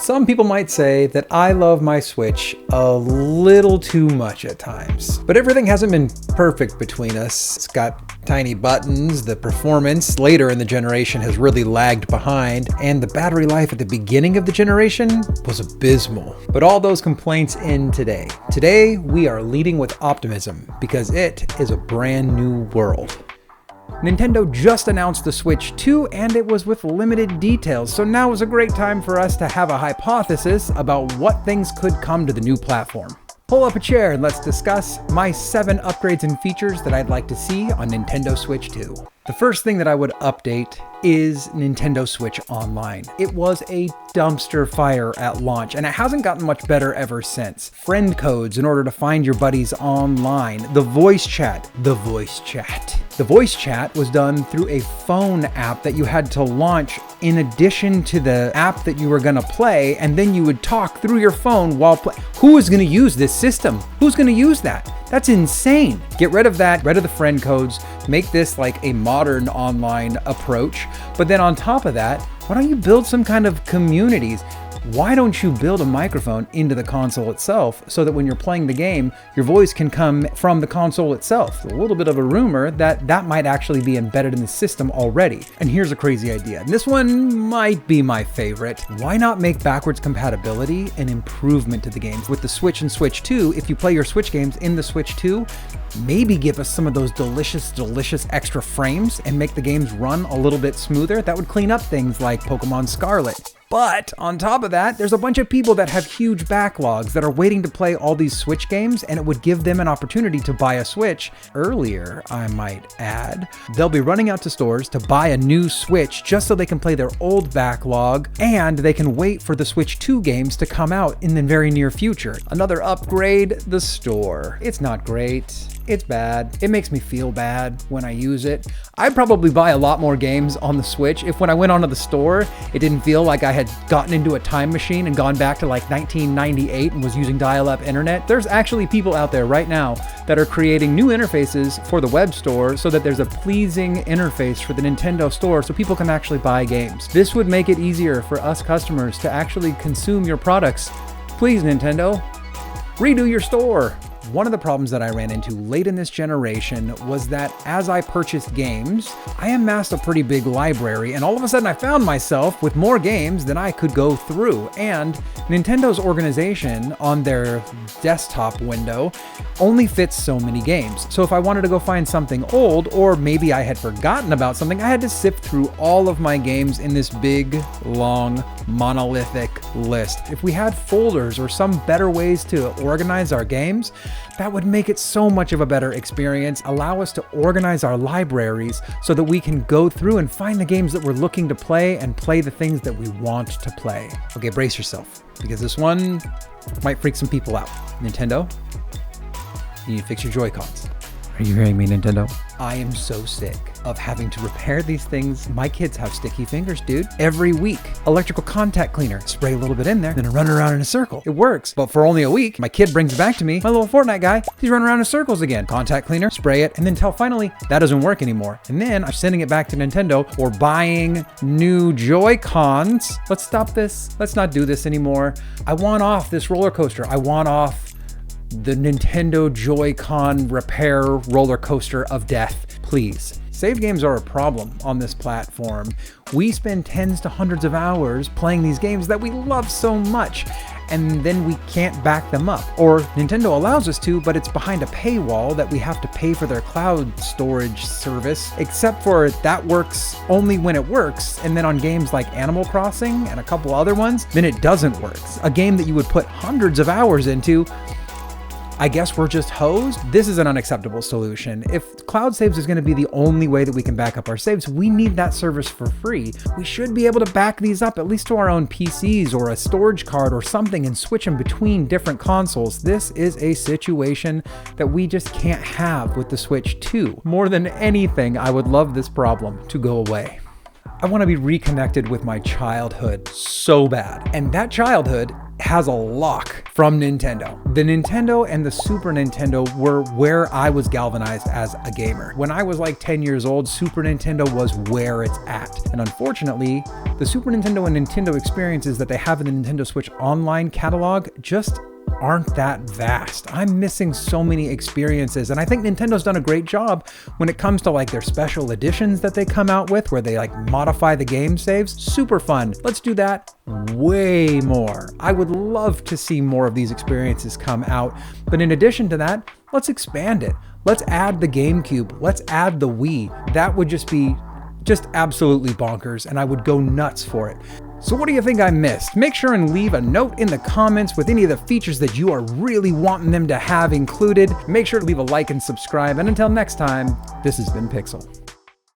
Some people might say that I love my Switch a little too much at times, but everything hasn't been perfect between us. It's got tiny buttons, the performance later in the generation has really lagged behind, and the battery life at the beginning of the generation was abysmal. But all those complaints end today. Today, we are leading with optimism because it is a brand new world. Nintendo just announced the Switch 2 and it was with limited details, so now is a great time for us to have a hypothesis about what things could come to the new platform. Pull up a chair and let's discuss my 7 upgrades and features that I'd like to see on Nintendo Switch 2. The first thing that I would update is Nintendo Switch Online. It was a dumpster fire at launch, and it hasn't gotten much better ever since. Friend codes in order to find your buddies online, the voice chat. The voice chat was done through a phone app that you had to launch in addition to the app that you were gonna play, and then you would talk through your phone while playing. Who is gonna use this system? Who's gonna use that? That's insane. Get rid of that, rid of the friend codes, make this like a modern online approach. But then on top of that, why don't you build some kind of communities? Why don't you build a microphone into the console itself so that when you're playing the game, your voice can come from the console itself? A little bit of a rumor that that might actually be embedded in the system already. And here's a crazy idea. And this one might be my favorite. Why not make backwards compatibility an improvement to the games? With the Switch and Switch 2, if you play your Switch games in the Switch 2, maybe give us some of those delicious extra frames and make the games run a little bit smoother. That would clean up things like Pokemon Scarlet. But on top of that, there's a bunch of people that have huge backlogs that are waiting to play all these Switch games, and it would give them an opportunity to buy a Switch earlier, I might add. They'll be running out to stores to buy a new Switch just so they can play their old backlog, and they can wait for the Switch 2 games to come out in the very near future. Another upgrade, the store. It's not great. It's bad. It makes me feel bad when I use it. I'd probably buy a lot more games on the Switch if when I went onto the store, it didn't feel like I had gotten into a time machine and gone back to like 1998 and was using dial-up internet. There's actually people out there right now that are creating new interfaces for the web store so that there's a pleasing interface for the Nintendo store so people can actually buy games. This would make it easier for us customers to actually consume your products. Please, Nintendo, redo your store. One of the problems that I ran into late in this generation was that as I purchased games, I amassed a pretty big library, and all of a sudden I found myself with more games than I could go through. And Nintendo's organization on their desktop window only fits so many games. So if I wanted to go find something old, or maybe I had forgotten about something, I had to sift through all of my games in this big, long, monolithic list. If we had folders or some better ways to organize our games, that would make it so much of a better experience, allow us to organize our libraries so that we can go through and find the games that we're looking to play and play the things that we want to play. Okay, brace yourself, because this one might freak some people out. Nintendo, you need to fix your Joycons. Are you hearing me, Nintendo? I am so sick of having to repair these things. My kids have sticky fingers, dude. Every week, electrical contact cleaner, spray a little bit in there, then run around in a circle. It works, but for only a week, my kid brings it back to me. My little Fortnite guy, he's running around in circles again. Contact cleaner, spray it, and then tell finally that doesn't work anymore. And then I'm sending it back to Nintendo or buying new Joycons. Let's stop this. Let's not do this anymore. I want off this roller coaster. I want off the Nintendo Joy-Con repair roller coaster of death, please. Save games are a problem on this platform. We spend tens to hundreds of hours playing these games that we love so much, and then we can't back them up. Or Nintendo allows us to, but it's behind a paywall that we have to pay for their cloud storage service, except for that works only when it works, and then on games like Animal Crossing and a couple other ones, then it doesn't work. A game that you would put hundreds of hours into, I guess we're just hosed? This is an unacceptable solution. If cloud saves is going to be the only way that we can back up our saves, we need that service for free. We should be able to back these up at least to our own PCs or a storage card or something and switch them between different consoles. This is a situation that we just can't have with the Switch 2. More than anything, I would love this problem to go away. I want to be reconnected with my childhood so bad. And that childhood has a lock from Nintendo. The Nintendo and the Super Nintendo were where I was galvanized as a gamer. When I was like 10 years old, Super Nintendo was where it's at. And unfortunately, the Super Nintendo and Nintendo experiences that they have in the Nintendo Switch Online catalog just aren't that vast. I'm missing so many experiences, and I think Nintendo's done a great job when it comes to like their special editions that they come out with where they like modify the game saves. Super fun. Let's do that way more. I would love to see more of these experiences come out, but in addition to that, let's expand it. Let's add the GameCube. Let's add the Wii. That would just be absolutely bonkers, and I would go nuts for it. So what do you think I missed? Make sure and leave a note in the comments with any of the features that you are really wanting them to have included. Make sure to leave a like and subscribe, and until next time, this has been Pixel.